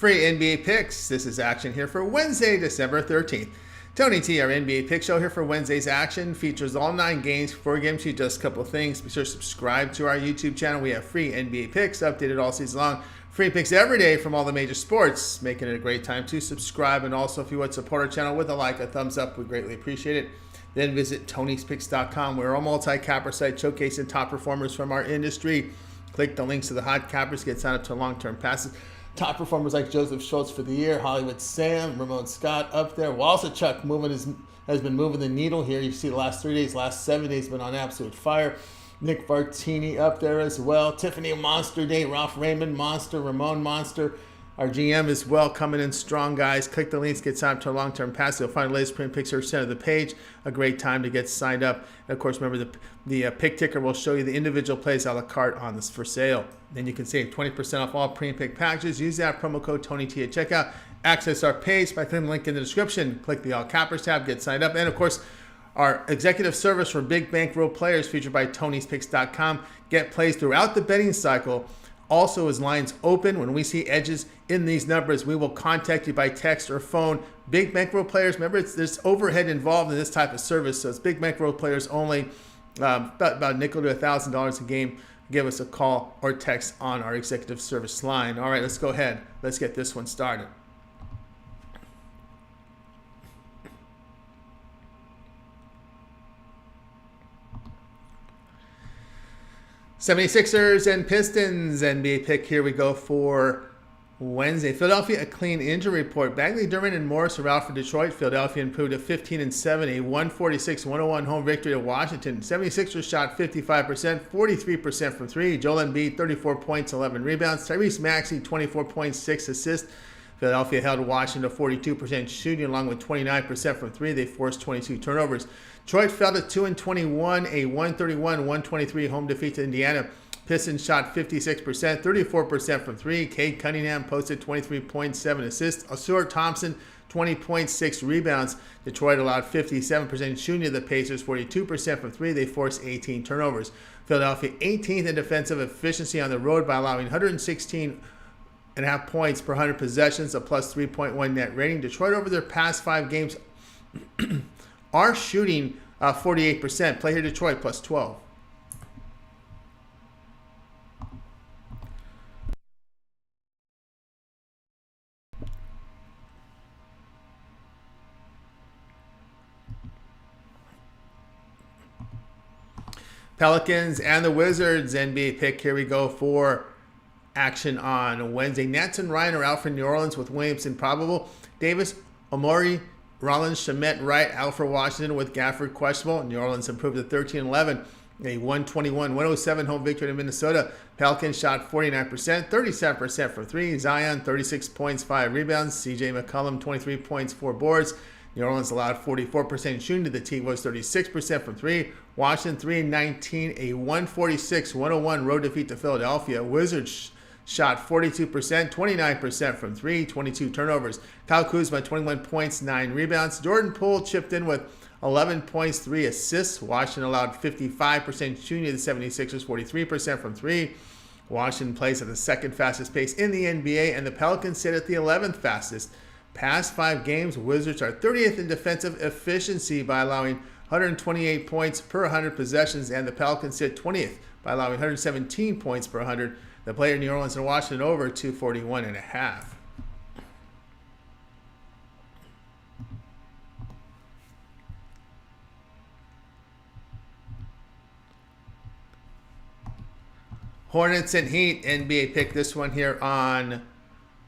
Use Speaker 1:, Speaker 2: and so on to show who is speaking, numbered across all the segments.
Speaker 1: Free NBA picks. This is action here for Wednesday, December 13th. Tony T, our NBA pick show here for Wednesday's action. Features all 9 games. Before we get into just a couple of things, be sure to subscribe to our YouTube channel. We have free NBA picks updated all season long. Free picks every day from all the major sports, making it a great time to subscribe. And also, if you want to support our channel with a like, a thumbs up, we greatly appreciate it. Then visit Tony'sPicks.com. We're a multi-capper site showcasing top performers from our industry. Click the links to the hot cappers, get signed up to long-term passes. Top performers like Joseph Schultz for the year, Hollywood Sam, Ramon Scott up there. Walsachuk has been moving the needle here. You see the last 3 days, last 7 days been on absolute fire. Nick Vartini up there as well. Tiffany Monster Day, Ralph Raymond Monster, Ramon Monster. Our GM as well, coming in strong, guys. Click the links, get signed up to a long-term pass. You'll find the latest print picks here center of the page. A great time to get signed up. And of course, remember the pick ticker will show you the individual plays a la carte on this for sale. Then you can save 20% off all pre-pick packages. Use that promo code TonyT at checkout. Access our page by clicking the link in the description. Click the All Cappers tab, get signed up. And of course, our executive service for big bankroll players featured by Tony'sPicks.com. Get plays throughout the betting cycle. Also, as lines open, when we see edges in these numbers, we will contact you by text or phone. Big bankroll players, remember, there's overhead involved in this type of service, so it's big bankroll players only, about a nickel to $1,000 a game. Give us a call or text on our executive service line. All right, let's go ahead. Let's get this one started. '76ers and Pistons NBA pick. Here we go for Wednesday. Philadelphia, a clean injury report. Bagley, Dermott, and Morris are out for Detroit. Philadelphia improved to 15-7, a 146-101 home victory at Washington. 76ers shot 55%, 43% from 3. Joel Embiid, 34 points, 11 rebounds. Tyrese Maxey, 24 points, 6 assists. Philadelphia held Washington to 42% shooting, along with 29% from 3. They forced 22 turnovers. Detroit fell to 2-21, a 131-123 home defeat to Indiana. Pistons shot 56%, 34% from 3. Cade Cunningham posted 23.7 assists. Ausar Thompson, 20.6 rebounds. Detroit allowed 57% shooting to the Pacers, 42% from 3. They forced 18 turnovers. Philadelphia 18th in defensive efficiency on the road by allowing 116.5 points per 100 possessions, a plus 3.1 net rating. Detroit over their past 5 games are shooting 48%. Play here, Detroit, plus 12. Pelicans and the Wizards NBA pick. Here we go for action on Wednesday. Nets and Ryan are out for New Orleans with Williamson probable. Davis, Omori, Rollins, Shamet, Wright out for Washington with Gafford questionable. New Orleans improved to 13-11. A 121-107 home victory in Minnesota. Pelicans shot 49%, 37% from 3. Zion, 36 points, 5 rebounds. CJ McCollum, 23 points, 4 boards. New Orleans allowed 44% shooting to the T-Wolves, 36% from 3. Washington 3-19, a 146-101 road defeat to Philadelphia. Wizards shot 42%, 29% from 3, 22 turnovers. Kyle Kuzma, 21 points, 9 rebounds. Jordan Poole chipped in with 11 points, 3 assists. Washington allowed 55% shooting to the 76ers, 43% from 3. Washington plays at the second fastest pace in the NBA, and the Pelicans sit at the 11th fastest. Past 5 games, Wizards are 30th in defensive efficiency by allowing 128 points per 100 possessions, and the Pelicans sit 20th by allowing 117 points per 100. The player New Orleans and Washington over 241.5. Hornets and Heat NBA pick. This one here on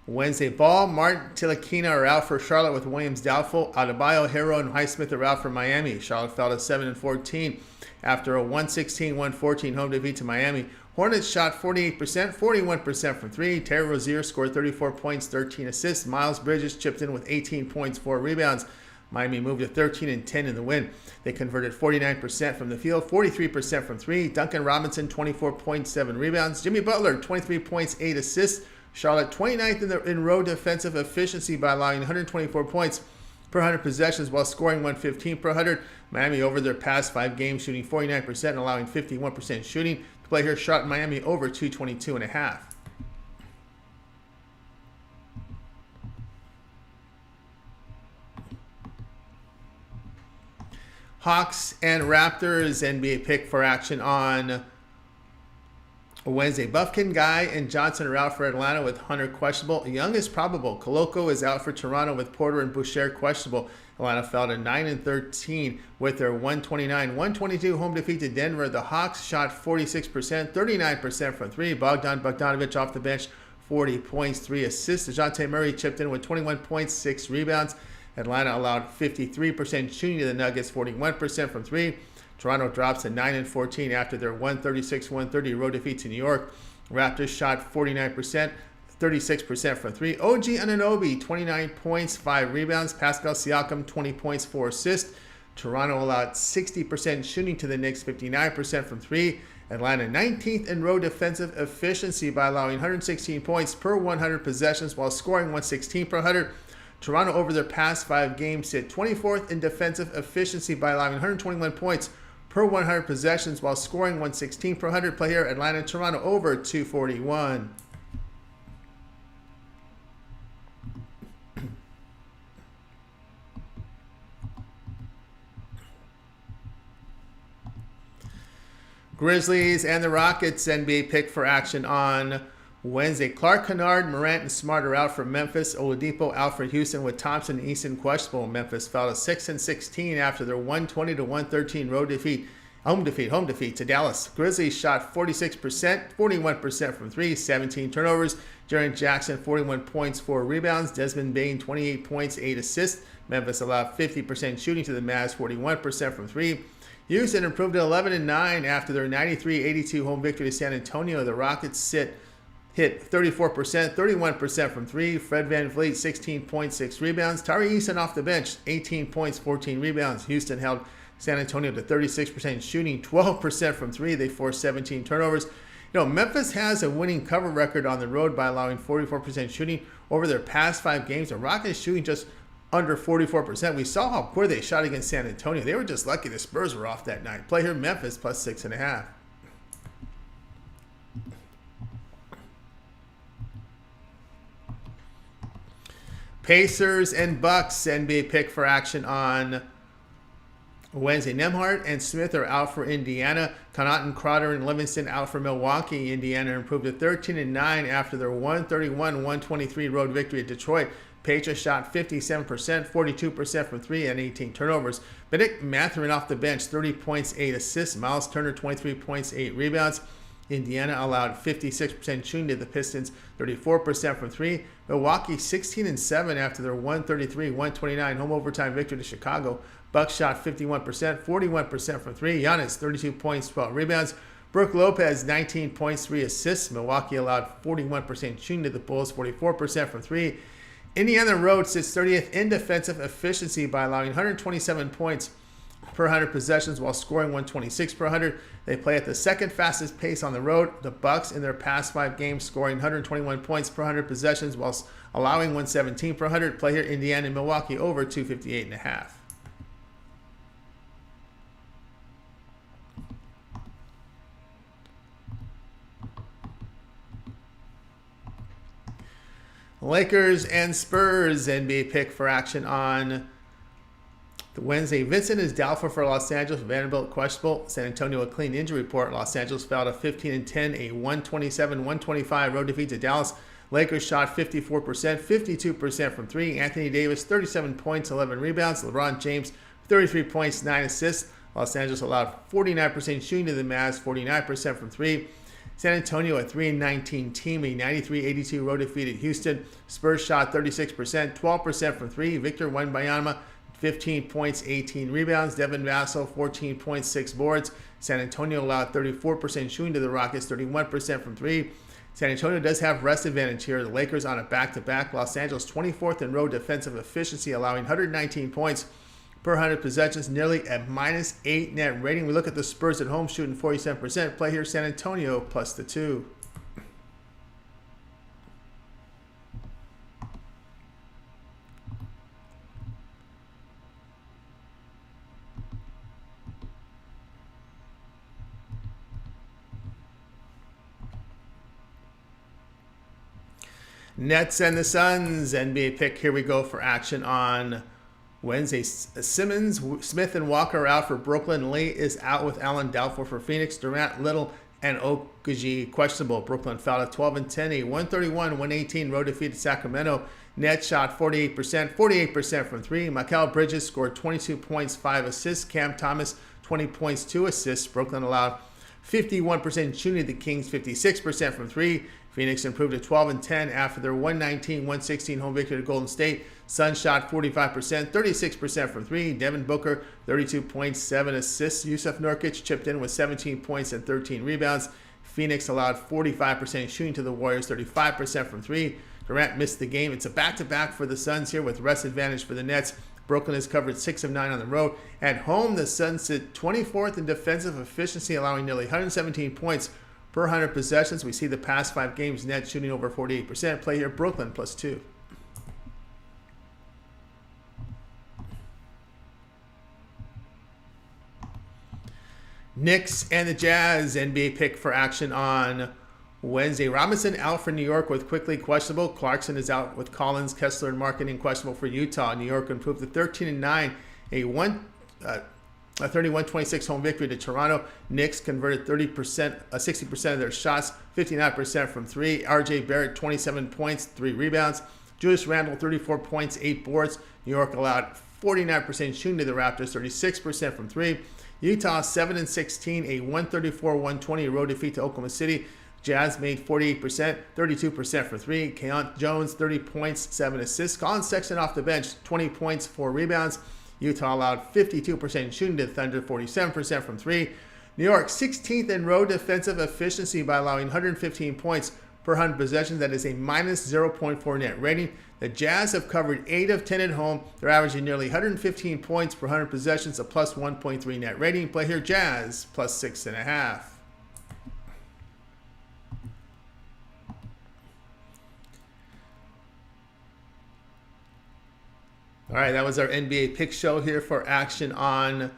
Speaker 1: Wednesday. Ball, Martin, Tilakina are out for Charlotte with Williams doubtful. Adebayo, Hero, and Highsmith are out for Miami. Charlotte fell to 7-14 after a 116-114 home defeat to Miami. Hornets shot 48%, 41% from 3. Terry Rozier scored 34 points, 13 assists. Miles Bridges chipped in with 18 points, 4 rebounds. Miami moved to 13-10 in the win. They converted 49% from the field, 43% from 3. Duncan Robinson, 24.7 rebounds. Jimmy Butler, 23 points, 8 assists. Charlotte 29th in road defensive efficiency by allowing 124 points per 100 possessions while scoring 115 per 100. Miami over their past 5 games shooting 49% and allowing 51% shooting. The play here shot Miami over 222.5. Hawks and Raptors, NBA pick for action on Wednesday. Bufkin, Guy, and Johnson are out for Atlanta with Hunter questionable. Young is probable. Koloko is out for Toronto with Porter and Boucher questionable. Atlanta fell to 9-13 with their 129-122 home defeat to Denver. The Hawks shot 46%, 39% from three. Bogdan Bogdanovic off the bench, 40 points, 3 assists. DeJounte Murray chipped in with 21 points, 6 rebounds. Atlanta allowed 53% shooting to the Nuggets, 41% from three. Toronto drops to 9-14 after their 136-130 road defeat to New York. Raptors shot 49%, 36% from three. OG Anunoby, 29 points, 5 rebounds. Pascal Siakam, 20 points, 4 assists. Toronto allowed 60% shooting to the Knicks, 59% from three. Atlanta 19th in road defensive efficiency by allowing 116 points per 100 possessions while scoring 116 per 100. Toronto over their past 5 games sit 24th in defensive efficiency by allowing 121 points per 100 possessions while scoring 116 per 100. Play here, Atlanta and Toronto over 241. Grizzlies and the Rockets, NBA pick for action on Wednesday. Clark, Kennard, Morant, and Smart are out for Memphis. Oladipo out for Houston with Thompson and Easton questionable. Memphis fell to 6-16 after their 120-113 road defeat. Home defeat to Dallas. Grizzlies shot 46%, 41% from three, 17 turnovers. Jaren Jackson, 41 points, 4 rebounds. Desmond Bane, 28 points, 8 assists. Memphis allowed 50% shooting to the Mavs, 41% from three. Houston improved to 11-9 after their 93-82 home victory to San Antonio. The Rockets hit 34%, 31% from three. Fred VanVleet, 16 points, 6 rebounds. Tari Eason off the bench, 18 points, 14 rebounds. Houston held San Antonio to 36% shooting, 12% from three. They forced 17 turnovers. Memphis has a winning cover record on the road by allowing 44% shooting over their past 5 games. The Rockets shooting just under 44%. We saw how poor they shot against San Antonio. They were just lucky the Spurs were off that night. Play here, Memphis plus 6.5. Pacers and Bucks, NBA pick for action on Wednesday. Nembhard and Smith are out for Indiana. Connaughton, Crowder, and Livingston out for Milwaukee. Indiana improved to 13-9 after their 131-123 road victory at Detroit. Patriots shot 57%, 42% from three, and 18 turnovers. Bennedict Mathurin off the bench, 30 points, 8 assists. Miles Turner, 23 points, 8 rebounds. Indiana allowed 56% shooting to the Pistons, 34% from three. Milwaukee 16-7 after their 133-129 home overtime victory to Chicago. Bucks shot 51%, 41% from three. Giannis 32 points, 12 rebounds. Brook Lopez 19 points, 3 assists. Milwaukee allowed 41% shooting to the Bulls, 44% from three. Indiana road sits 30th in defensive efficiency by allowing 127 points per 100 possessions while scoring 126 per 100. They play at the second fastest pace on the road. The Bucks in their past 5 games scoring 121 points per 100 possessions while allowing 117 per 100. Play here, Indiana and Milwaukee over 258.5. Lakers and Spurs, NBA pick for action on Wednesday. Vincent is doubtful for Los Angeles. Vanderbilt questionable. San Antonio a clean injury report. Los Angeles fell to 15-10, a 127-125 road defeat to Dallas. Lakers shot 54%, 52% from three. Anthony Davis 37 points, 11 rebounds. LeBron James 33 points, 9 assists. Los Angeles allowed 49% shooting to the Mavs, 49% from three. San Antonio, a 3-19 team, a 93-82 road defeat at Houston. Spurs shot 36%, 12% from three. Victor Wembanyama, 15 points, 18 rebounds. Devin Vassell, 14 points, 6 boards. San Antonio allowed 34% shooting to the Rockets, 31% from three. San Antonio does have rest advantage here. The Lakers on a back-to-back. Los Angeles 24th in road defensive efficiency, allowing 119 points per 100 possessions, nearly a -8 net rating. We look at the Spurs at home shooting 47%. Play here, San Antonio plus the 2. Nets and the Suns, NBA pick. Here we go for action on Wednesday, Simmons, Smith, and Walker are out for Brooklyn. Lee is out with Allen doubtful for Phoenix. Durant, Little, and Okaji questionable. Brooklyn fouled at 12 and 10. A 131-118 road defeat at Sacramento. Nets shot 48% from three. Mikal Bridges scored 22 points, 5 assists. Cam Thomas, 20 points, 2 assists. Brooklyn allowed 51% shooting. The Kings 56% from three. Phoenix improved to 12 and 10 after their 119-116 home victory to Golden State. Suns shot 45%, 36% from three. Devin Booker, 32 points, 7 assists. Yusuf Nurkic chipped in with 17 points and 13 rebounds. Phoenix allowed 45% shooting to the Warriors, 35% from three. Durant missed the game. It's a back-to-back for the Suns here with rest advantage for the Nets. Brooklyn has covered 6 of 9 on the road. At home, the Suns sit 24th in defensive efficiency, allowing nearly 117 points per 100 possessions. We see the past 5 games, Nets shooting over 48%. Play here, Brooklyn +2. Knicks and the Jazz NBA pick for action on Wednesday. Robinson out for New York with Quickly questionable. Clarkson is out with Collins, Kessler, and Marketing questionable for Utah. New York improved to 13-9, a 31-26 home victory to Toronto. Knicks converted 60% of their shots, 59% from three. RJ Barrett, 27 points, 3 rebounds. Julius Randle, 34 points, 8 boards. New York allowed 49% shooting to the Raptors, 36% from three. Utah 7-16, a 134-120 road defeat to Oklahoma City. Jazz made 48%, 32% for three. Keon Jones, 30 points, 7 assists. Colin Sexton off the bench, 20 points, 4 rebounds. Utah allowed 52% shooting to the Thunder, 47% from three. New York 16th in road defensive efficiency by allowing 115 points per 100 possessions. That is a minus 0.4 net rating. The Jazz have covered 8 of 10 at home. They're averaging nearly 115 points per 100 possessions, a plus 1.3 net rating. Play here, Jazz +6.5. All right, that was our NBA pick show here for action on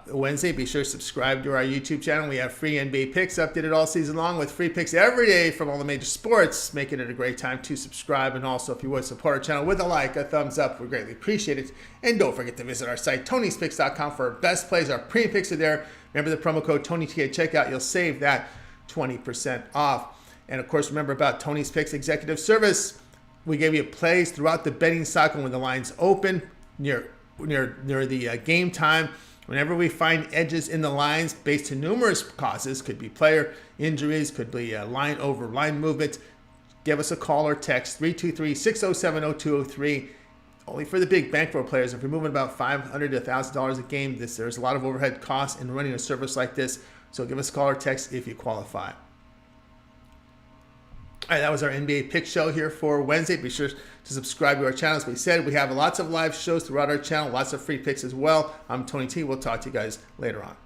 Speaker 1: Wednesday. Be sure to subscribe to our YouTube channel. We have free NBA picks updated all season long with free picks every day from all the major sports, making it a great time to subscribe. And also, if you would, support our channel with a like, a thumbs up. We greatly appreciate it. And don't forget to visit our site, Tony'sPicks.com, for our best plays. Our premium picks are there. Remember the promo code TonyT at checkout. You'll save that 20% off. And, of course, remember about Tony's Picks Executive Service. We gave you plays throughout the betting cycle when the lines open near the game time. Whenever we find edges in the lines based to numerous causes, could be player injuries, could be line over line movement, give us a call or text 323-607-0203. Only for the big bankroll players. If you're moving about $500 to $1,000 a game, there's a lot of overhead costs in running a service like this. So give us a call or text if you qualify. All right, that was our NBA pick show here for Wednesday. Be sure to subscribe to our channel. As we said, we have lots of live shows throughout our channel, lots of free picks as well. I'm Tony T. We'll talk to you guys later on.